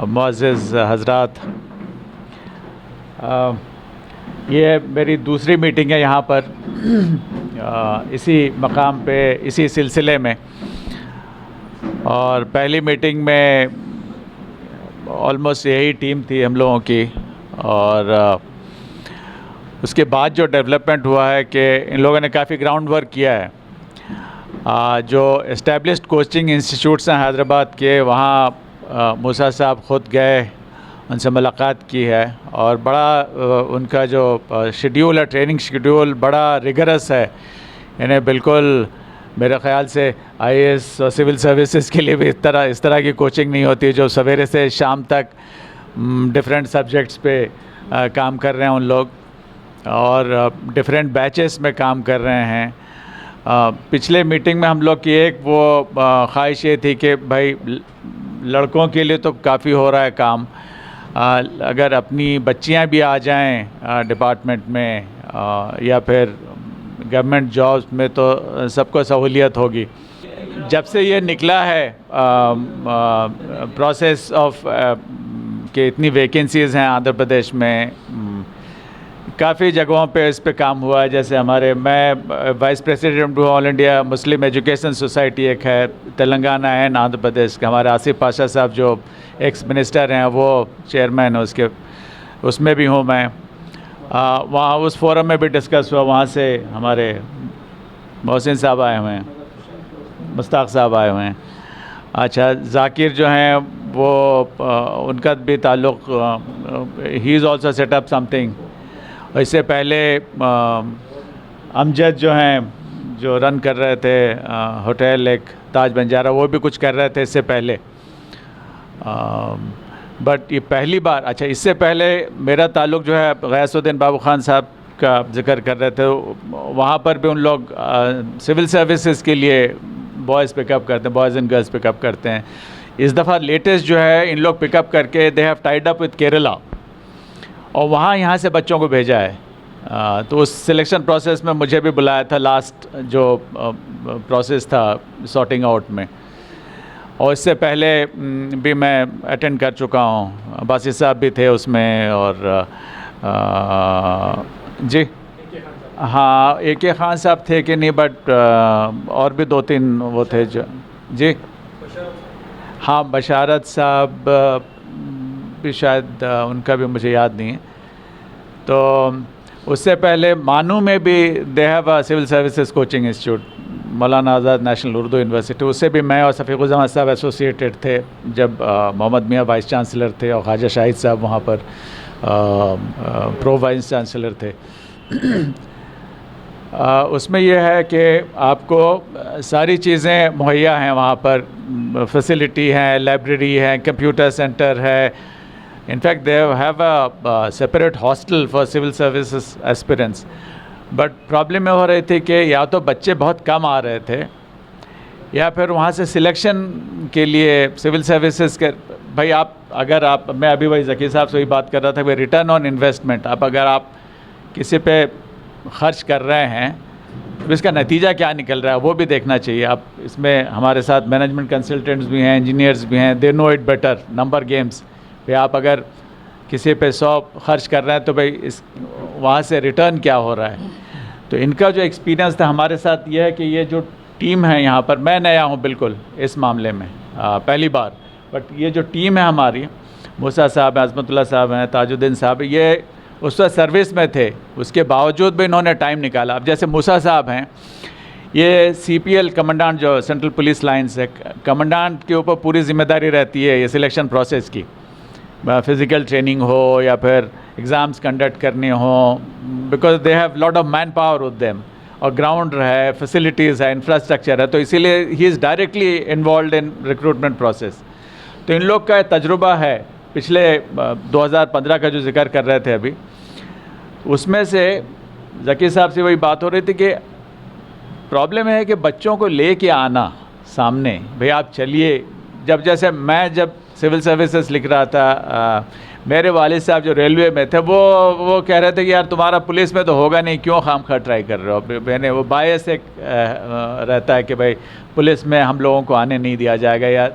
मुअज़्ज़िज़ हज़रात, ये मेरी दूसरी मीटिंग है यहाँ पर इसी मकाम पे, इसी सिलसिले में। और पहली मीटिंग में ऑलमोस्ट यही टीम थी हम लोगों की, और उसके बाद जो डेवलपमेंट हुआ है कि इन लोगों ने काफ़ी ग्राउंड वर्क किया है। जो एस्टेब्लिश्ड कोचिंग इंस्टीट्यूट्स हैं हैदराबाद के, वहाँ मूसा साहब ख़ुद गए, उनसे मुलाकात की है, और बड़ा उनका जो शेड्यूल है, ट्रेनिंग शेड्यूल बड़ा रिगरस है। इन्हें बिल्कुल मेरे ख़्याल से आईएएस और सिविल सर्विसेज के लिए भी इस तरह की कोचिंग नहीं होती, जो सवेरे से शाम तक डिफरेंट सब्जेक्ट्स पे काम कर रहे हैं उन लोग, और डिफरेंट बैचेस में काम कर रहे हैं। पिछले मीटिंग में हम लोग की एक वो ख्वाहिश ये थी कि भाई लड़कों के लिए तो काफ़ी हो रहा है काम, अगर अपनी बच्चियां भी आ जाएं डिपार्टमेंट में या फिर गवर्नमेंट जॉब्स में तो सबको सहूलियत होगी। जब से ये निकला है प्रोसेस ऑफ कि इतनी वैकेंसीज़ हैं आंध्र प्रदेश में, काफ़ी जगहों पे इस पे काम हुआ है। जैसे मैं वाइस प्रेसिडेंट हूँ all India Muslim education society, एक है तेलंगाना एंड आंध्र प्रदेश के। हमारे आसिफ पाशा साहब जो एक्स मिनिस्टर हैं वो चेयरमैन है उसके, उसमें भी हूँ मैं। वहाँ उस फोरम में भी डिस्कस हुआ, वहाँ से हमारे मोहसिन साहब आए हुए हैं, मुश्ताक साहब आए हुए हैं। अच्छा, जाकिर जो हैं वो उनका भी ताल्लुक़, he is also set up something. इससे पहले अमजद जो हैं, जो रन कर रहे थे होटल एक ताज बंजारा, वो भी कुछ कर रहे थे इससे पहले। बट ये पहली बार, अच्छा इससे पहले मेरा ताल्लुक़ जो है गयासुद्दीन बाबू खान साहब का जिक्र कर रहे थे, वहाँ पर भी उन लोग सिविल सर्विसेज के लिए बॉयज़ पिकअप करते हैं, बॉयज़ एंड गर्ल्स पिकअप करते हैं। इस दफ़ा लेटेस्ट जो है इन लोग पिकअप करके they have tied up with Kerala, और वहाँ यहाँ से बच्चों को भेजा है। तो उस सिलेक्शन प्रोसेस में मुझे भी बुलाया था, लास्ट जो प्रोसेस था सॉर्टिंग आउट में, और इससे पहले भी मैं अटेंड कर चुका हूँ। बासित साहब भी थे उसमें, और जी हाँ, ए.के. खान साहब थे कि नहीं, बट और भी 2-3 वो थे जो, जी हाँ, बशारत साहब भी शायद, उनका भी मुझे याद नहीं है। तो उससे पहले मानू में भी they have civil services coaching institute, Maulana Azad national Urdu university, उससे भी मैं और सफ़ीक़ुज़्ज़मान साहब एसोसिएटेड थे जब मोहम्मद मियाँ वाइस चांसलर थे, और ख्वाजा शाहिद साहब वहाँ पर प्रो वाइस चांसलर थे। उसमें यह है कि आपको सारी चीज़ें मुहैया हैं वहाँ पर, फैसिलिटी है, लाइब्रेरी है, कंप्यूटर सेंटर है। In fact they have a separate hostel for civil services aspirants. But problem ये हो रही थी कि या तो बच्चे बहुत कम आ रहे थे, या फिर वहाँ से सिलेक्शन के लिए सिविल सर्विसेज के, भाई मैं अभी वही ज़की साहब से वही बात कर रहा था, भाई रिटर्न ऑन इन्वेस्टमेंट, अगर आप किसी पे खर्च कर रहे हैं तो इसका नतीजा क्या निकल रहा है वो भी देखना चाहिए। आप इसमें हमारे साथ मैनेजमेंट कंसल्टेंट्स भी हैं, इंजीनियर्स भी हैं, they know it better, number games. भाई आप अगर किसी पे 100 खर्च कर रहे हैं तो भाई वहाँ से रिटर्न क्या हो रहा है। तो इनका जो एक्सपीरियंस था हमारे साथ ये है कि ये जो टीम है यहाँ पर, मैं नया हूँ बिल्कुल इस मामले में, पहली बार, बट ये जो टीम है हमारी, मूसा साहब हैं, अज़मतुल्लाह साहब हैं, ताजुद्दीन साहब, ये उस वक्त सर्विस में थे, उसके बावजूद भी इन्होंने टाइम निकाला। अब जैसे मूसा साहब हैं, ये CPL कमांडेंट, जो सेंट्रल पुलिस लाइन्स है, कमांडेंट के ऊपर पूरी जिम्मेदारी रहती है ये सिलेक्शन प्रोसेस की, फिज़िकल ट्रेनिंग हो या फिर एग्ज़ाम्स कंडक्ट करने हो, because they have lot of man power with them, और ग्राउंड है, फैसिलिटीज़ है, इंफ्रास्ट्रक्चर है, तो इसीलिए he is directly involve in recruitment process. तो इन लोग का तजुर्बा है पिछले 2015 का जो जिक्र कर रहे थे अभी, उसमें से ज़की साहब से वही बात हो रही थी कि प्रॉब्लम है कि बच्चों को ले के आना सामने, भाई आप चलिए, जब सिविल सर्विसेज लिख रहा था। मेरे वालिद साहब जो रेलवे में थे वो कह रहे थे कि यार तुम्हारा पुलिस में तो होगा नहीं, क्यों खामखा ट्राई कर रहे हो। मैंने वो बायस एक रहता है कि भाई पुलिस में हम लोगों को आने नहीं दिया जाएगा या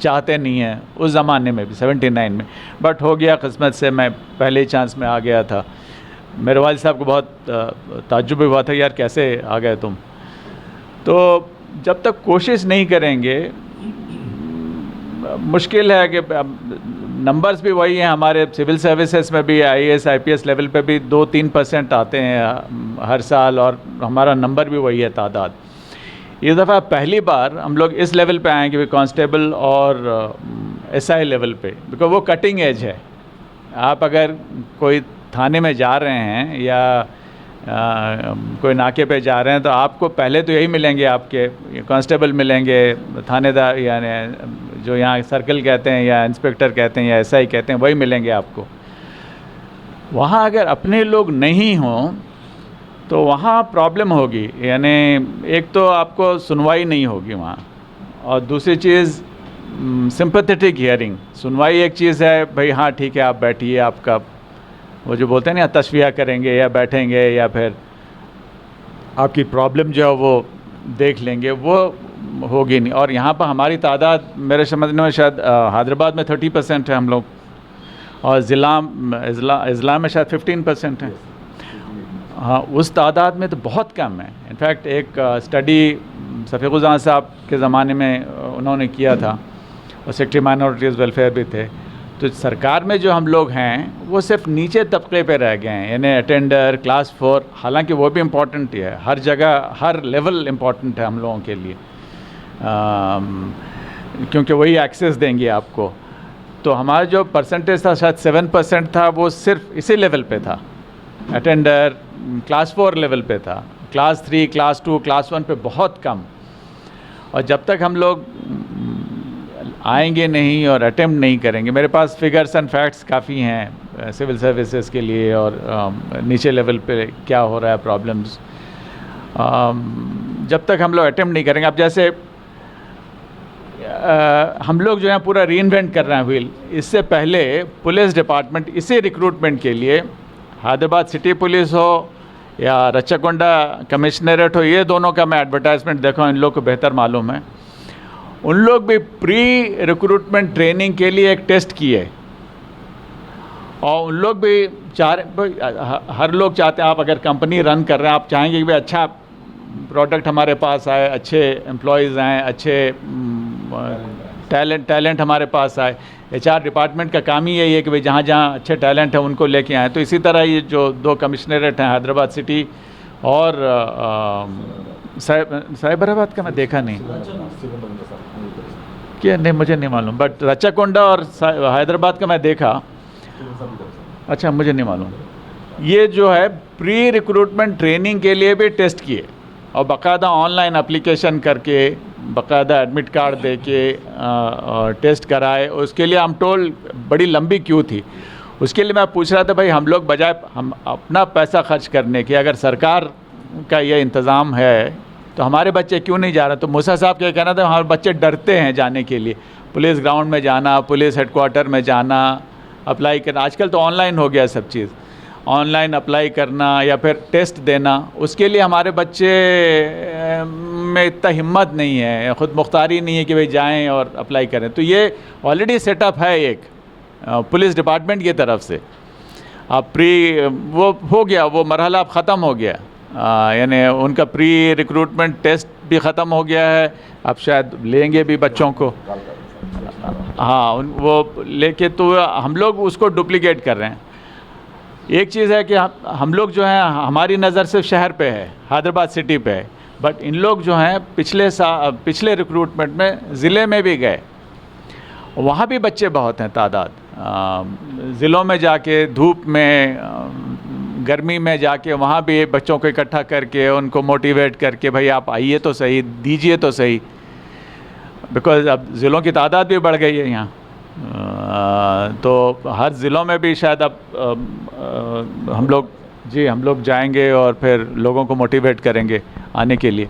चाहते नहीं हैं, उस ज़माने में भी 79 में। बट हो गया किस्मत से, मैं पहले ही चांस में आ गया था। मेरे वालिद साहब को बहुत ताज्जुब हुआ था, यार कैसे आ गए तुम। तो जब तक कोशिश नहीं करेंगे मुश्किल है कि नंबर्स भी वही हैं हमारे सिविल सर्विसेज में भी, IAS IPS लेवल पे भी 2-3% आते हैं हर साल, और हमारा नंबर भी वही है तादाद। इस दफ़ा पहली बार हम लोग इस लेवल पे आए कि कांस्टेबल और SI लेवल पे, बिकॉज वो कटिंग एज है। आप अगर कोई थाने में जा रहे हैं या कोई नाके पे जा रहे हैं तो आपको पहले तो यही मिलेंगे, आपके कांस्टेबल मिलेंगे, थानेदार यानी जो यहाँ सर्कल कहते हैं या इंस्पेक्टर कहते हैं या SI कहते हैं, वही मिलेंगे आपको। वहाँ अगर अपने लोग नहीं हों तो वहाँ प्रॉब्लम होगी, यानी एक तो आपको सुनवाई नहीं होगी वहाँ, और दूसरी चीज़ सिंपैथेटिक हियरिंग। सुनवाई एक चीज़ है, भाई हाँ ठीक है आप बैठिए, आपका वो जो बोलते हैं ना तशफिया करेंगे या बैठेंगे या फिर आपकी प्रॉब्लम जो है वो देख लेंगे, वो होगी नहीं। और यहाँ पर हमारी तादाद मेरे समझने में शायद हैदराबाद में 30% है हम लोग, और ज़िला में शायद 15% है। हाँ, उस तादाद में तो बहुत कम है। इनफैक्ट एक स्टडी शफीकुज़्ज़मान साहब के ज़माने में उन्होंने किया था, और सेक्रेटरी माइनॉरिटीज़ वेलफेयर भी थे। तो सरकार में जो हम लोग हैं वो सिर्फ नीचे तबके पे रह गए हैं, यानी अटेंडर, क्लास 4, हालांकि वो भी इम्पॉर्टेंट ही है, हर जगह हर लेवल इम्पॉर्टेंट है हम लोगों के लिए, क्योंकि वही एक्सेस देंगे आपको। तो हमारा जो परसेंटेज था शायद 7% था, वो सिर्फ इसी लेवल पे था। अटेंडर क्लास 4 लेवल पे था, क्लास 3, क्लास 2, क्लास 1 पे बहुत कम। और जब तक हम लोग आएंगे नहीं और अटेम्प्ट नहीं करेंगे, मेरे पास फिगर्स एंड फैक्ट्स काफ़ी हैं सिविल सर्विसेज के लिए, और नीचे लेवल पे क्या हो रहा है प्रॉब्लम्स। जब तक हम लोग अटेम्प्ट नहीं करेंगे, अब जैसे हम लोग जो है पूरा रीइन्वेंट कर रहे हैं व्हील। इससे पहले पुलिस डिपार्टमेंट इसी रिक्रूटमेंट के लिए, हैदराबाद सिटी पुलिस हो या रच्चाकोंडा कमिश्नरेट हो, ये दोनों का मैं एडवर्टाइजमेंट देखा, इन लोग को बेहतर मालूम है। उन लोग भी प्री रिक्रूटमेंट ट्रेनिंग के लिए एक टेस्ट किए, और उन लोग भी हर लोग चाहते हैं, आप अगर कंपनी रन कर रहे हैं, आप चाहेंगे कि भाई अच्छा प्रोडक्ट हमारे पास आए, अच्छे एम्प्लॉयज़ आएँ, अच्छे टैलेंट हमारे पास आए। HR डिपार्टमेंट का काम ही यही है कि भाई जहाँ जहाँ अच्छे टैलेंट हैं उनको लेके आएँ। तो इसी तरह ये जो 2 कमिश्नरेट हैं, हैदराबाद सिटी और साइबराबाद का मैं देखा नहीं क्या, नहीं मुझे नहीं मालूम, बट रच्चाकोंडा और हैदराबाद का मैं देखा। अच्छा, मुझे नहीं मालूम। ये जो है प्री रिक्रूटमेंट ट्रेनिंग के लिए भी टेस्ट किए, और बाकायदा ऑनलाइन एप्लीकेशन करके, बाकायदा एडमिट कार्ड दे के टेस्ट कराए। उसके लिए हम टोल बड़ी लंबी क्यू थी। उसके लिए मैं पूछ रहा था भाई हम लोग बजाय हम अपना पैसा खर्च करने के, अगर सरकार का ये इंतज़ाम है तो हमारे बच्चे क्यों नहीं जा रहे। तो मूसा साहब का कहना था हमारे बच्चे डरते हैं जाने के लिए, पुलिस ग्राउंड में जाना, पुलिस हेडक्वार्टर में जाना, अप्लाई करना। आजकल तो ऑनलाइन हो गया सब चीज़, ऑनलाइन अप्लाई करना या फिर टेस्ट देना, उसके लिए हमारे बच्चे में इतना हिम्मत नहीं है, ख़ुद मुख्तारी नहीं है कि भाई जाएं और अप्लाई करें। तो ये ऑलरेडी सेटअप है एक पुलिस डिपार्टमेंट की तरफ से। अब प्री वो हो गया, वो मरहला अब ख़त्म हो गया, यानी उनका प्री रिक्रूटमेंट टेस्ट भी ख़त्म हो गया है। अब शायद लेंगे भी बच्चों को, हाँ वो लेके, तो हम लोग उसको डुप्लीकेट कर रहे हैं। एक चीज़ है कि हम लोग जो हैं हमारी नज़र सिर्फ शहर पे है, हैदराबाद सिटी पे है, बट इन लोग जो हैं पिछले रिक्रूटमेंट में ज़िले में भी गए, वहाँ भी बच्चे बहुत हैं तादाद। ज़िलों में जाके धूप में गर्मी में जाके वहाँ भी बच्चों को इकट्ठा करके उनको मोटिवेट करके भाई आप आइए तो सही, दीजिए तो सही, बिकॉज़ अब ज़िलों की तादाद भी बढ़ गई है यहाँ। तो हर ज़िलों में भी शायद अब हम लोग जाएंगे और फिर लोगों को मोटिवेट करेंगे आने के लिए।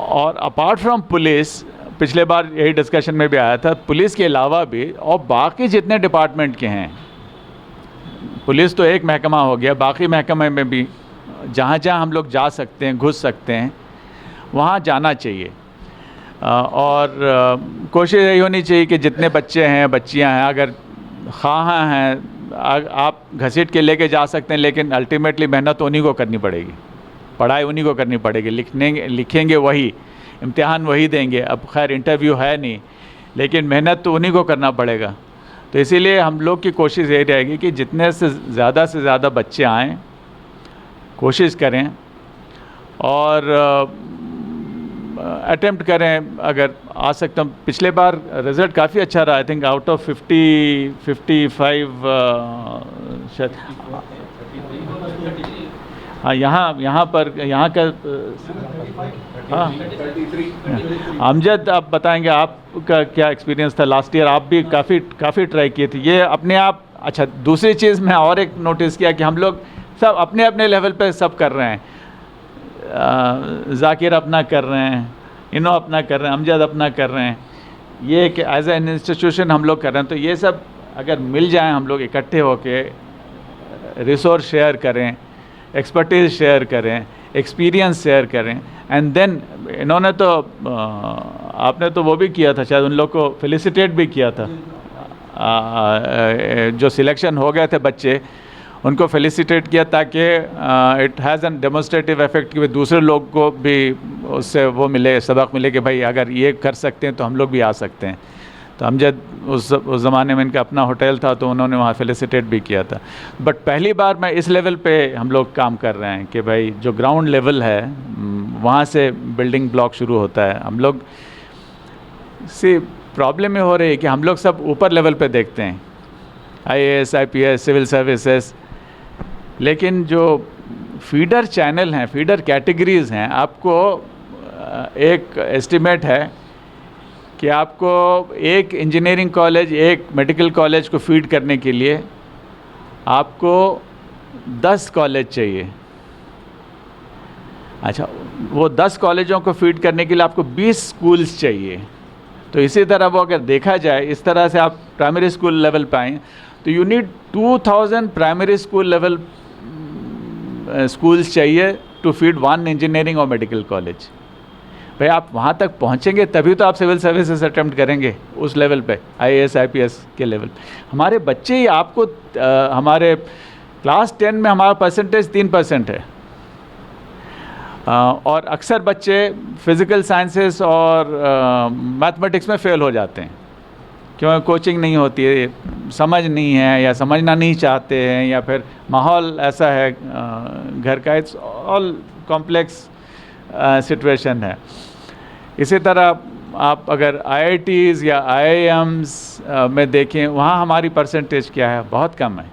और अपार्ट फ्रॉम पुलिस, पिछले बार यही डिस्कशन में भी आया था, पुलिस के अलावा भी और बाकी जितने डिपार्टमेंट के हैं, पुलिस तो एक महकमा हो गया, बाकी महकमे में भी जहाँ जहाँ हम लोग जा सकते हैं, घुस सकते हैं, वहाँ जाना चाहिए। और कोशिश यही होनी चाहिए कि जितने बच्चे हैं, बच्चियाँ हैं, अगर ख़्वाह हैं, आप घसीट के लेके जा सकते हैं, लेकिन अल्टीमेटली मेहनत उन्हीं को करनी पड़ेगी, पढ़ाई उन्हीं को करनी पड़ेगी, लिखेंगे वही, इम्तिहान वही देंगे। अब खैर इंटरव्यू है नहीं, लेकिन मेहनत तो उन्हीं को करना पड़ेगा। तो इसीलिए हम लोग की कोशिश यही रहेगी कि जितने से ज़्यादा बच्चे आएँ, कोशिश करें और अटेम्प्ट करें अगर आ सकता हूँ। पिछले बार रिज़ल्ट काफ़ी अच्छा रहा, आई थिंक आउट ऑफ 55 शायद, हाँ यहाँ का हाँ। अमजद, आप बताएंगे आपका क्या एक्सपीरियंस था लास्ट ईयर? आप भी काफ़ी ट्राई किए थे ये अपने आप। अच्छा, दूसरी चीज़ मैं और एक नोटिस किया कि हम लोग सब अपने अपने लेवल पे सब कर रहे हैं। जाकिर अपना कर रहे हैं, इनो अपना कर रहे हैं, अमजद अपना कर रहे हैं, ये कि एज एन इंस्टीट्यूशन हम लोग कर रहे हैं। तो ये सब अगर मिल जाएं, हम लोग इकट्ठे होके रिसोर्स शेयर करें, एक्सपर्टीज़ शेयर करें, एक्सपीरियंस शेयर करें, एंड देन इन्होंने तो आपने तो वो भी किया था, शायद उन लोग को फेलिसिटेट भी किया था, जो सिलेक्शन हो गए थे बच्चे, उनको फेलिसिटेट किया ताकि it has an demonstrative effect कि दूसरे लोग को भी उससे वो मिले, सबक मिले कि भाई अगर ये कर सकते हैं तो हम लोग भी आ सकते हैं। तो अमजद उस ज़माने में इनका अपना होटल था, तो उन्होंने वहाँ फेलिसिटेट भी किया था। बट पहली बार मैं इस लेवल पे हम लोग काम कर रहे हैं कि भाई जो ग्राउंड लेवल है वहाँ से बिल्डिंग ब्लॉक शुरू होता है। हम लोग से प्रॉब्लम ये हो रही है कि हम लोग सब ऊपर लेवल पे देखते हैं, IAS, IPS, सिविल सर्विसेज, लेकिन जो फीडर चैनल हैं, फीडर कैटेगरीज़ हैं, आपको एक एस्टिमेट है कि आपको एक इंजीनियरिंग कॉलेज, एक मेडिकल कॉलेज को फीड करने के लिए आपको 10 कॉलेज चाहिए। अच्छा, वो 10 कॉलेजों को फीड करने के लिए आपको 20 स्कूल्स चाहिए। तो इसी तरह वो अगर देखा जाए, इस तरह से आप प्राइमरी स्कूल लेवल पे आएँ तो you need 2000 primary school level schools चाहिए टू फीड 1 इंजीनियरिंग और मेडिकल कॉलेज। भाई आप वहाँ तक पहुँचेंगे तभी तो आप सिविल सर्विसेज अटेम्प्ट करेंगे उस लेवल पे, IAS, IPS के लेवल पे। हमारे बच्चे ही आपको हमारे क्लास 10 में हमारा परसेंटेज 3% है, और अक्सर बच्चे फिज़िकल साइंसेस और मैथमेटिक्स में फ़ेल हो जाते हैं, क्योंकि कोचिंग नहीं होती है, समझ नहीं है, या समझना नहीं चाहते हैं, या फिर माहौल ऐसा है घर का। इट्स ऑल कॉम्प्लेक्स सिचुएशन है। इसी तरह आप अगर IITs या IIMs में देखें, वहाँ हमारी परसेंटेज क्या है, बहुत कम है।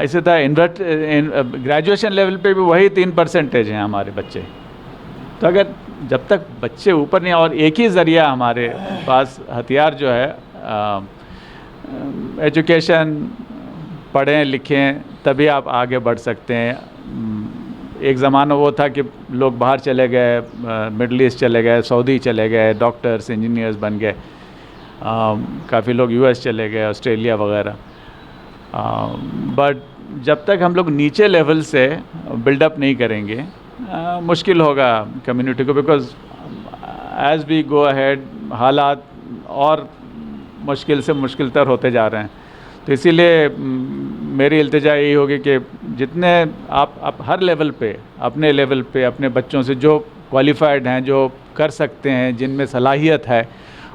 इसी तरह ग्रेजुएशन लेवल पे भी वही 3% हैं हमारे बच्चे। तो अगर जब तक बच्चे ऊपर नहीं, और एक ही ज़रिया हमारे पास हथियार जो है एजुकेशन, पढ़ें लिखें तभी आप आगे बढ़ सकते हैं। एक ज़माना वो था कि लोग बाहर चले गए, मिडल ईस्ट चले गए, सऊदी चले गए, डॉक्टर्स, इंजीनियर्स बन गए, काफ़ी लोग US चले गए, ऑस्ट्रेलिया वगैरह। बट जब तक हम लोग नीचे लेवल से बिल्डअप नहीं करेंगे, मुश्किल होगा कम्युनिटी को, because as we go ahead हालात और मुश्किल से मुश्किल तर होते जा रहे हैं। तो इसीलिए मेरी इल्तिजा यही होगी कि जितने आप हर लेवल पे, अपने लेवल पे, अपने बच्चों से जो क्वालिफाइड हैं, जो कर सकते हैं, जिनमें सलाहियत है,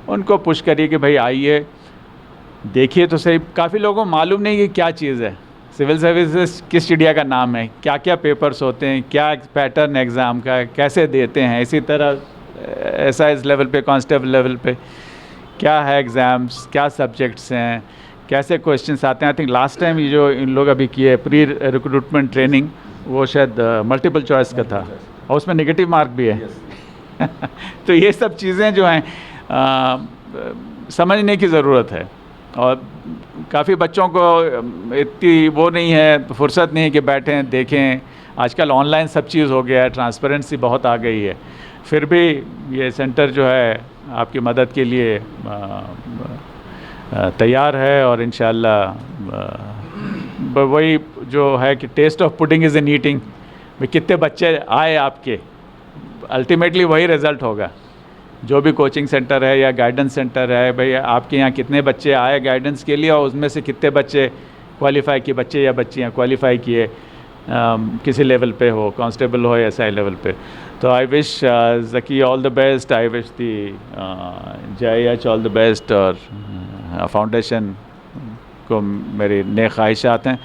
उनको पुश करिए कि भाई आइए, देखिए तो सही। काफ़ी लोगों को मालूम नहीं कि क्या चीज़ है सिविल सर्विसेज, किस चिड़िया का नाम है, क्या क्या पेपर्स होते हैं, क्या पैटर्न एग्ज़ाम का, कैसे देते हैं। इसी तरह SIs लेवल पे, कांस्टेबल लेवल पे क्या है एग्ज़ाम्स, क्या सब्जेक्ट्स हैं, कैसे क्वेश्चंस आते हैं। आई थिंक लास्ट टाइम ये जो इन लोग अभी किए प्री रिक्रूटमेंट ट्रेनिंग, वो शायद मल्टीपल चॉइस का था, और उसमें नेगेटिव मार्क भी है। तो ये सब चीज़ें जो हैं समझने की ज़रूरत है, और काफ़ी बच्चों को इतनी वो नहीं है, फुर्सत नहीं है कि बैठें देखें। आजकल ऑनलाइन सब चीज़ हो गया है, ट्रांसपेरेंसी बहुत आ गई है, फिर भी ये सेंटर जो है आपकी मदद के लिए तैयार है और इंशाअल्लाह वही जो है कि taste of pudding is in eating, भाई कितने बच्चे आए आपके, अल्टीमेटली वही रिज़ल्ट होगा। जो भी कोचिंग सेंटर है या गाइडेंस सेंटर है, भाई आपके यहाँ कितने बच्चे आए गाइडेंस के लिए और उसमें से कितने बच्चे क्वालिफाई किए, बच्चे या बच्चियाँ क्वालिफाई किए किसी लेवल पे हो, कांस्टेबल हो या SI लेवल पे। तो I wish Zaki all the best, I wish the JIH all the best, और फाउंडेशन को मेरी नेक ख्वाहिशात हैं।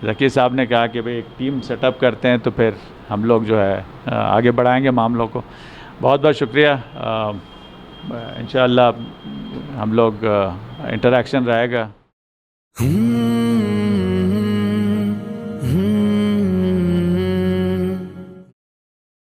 ज़की साहब ने कहा कि भाई एक टीम सेटअप करते हैं तो फिर हम लोग जो है आगे बढ़ाएंगे मामलों को। बहुत बहुत शुक्रिया। इंशाअल्लाह हम लोग इंटरेक्शन रहेगा।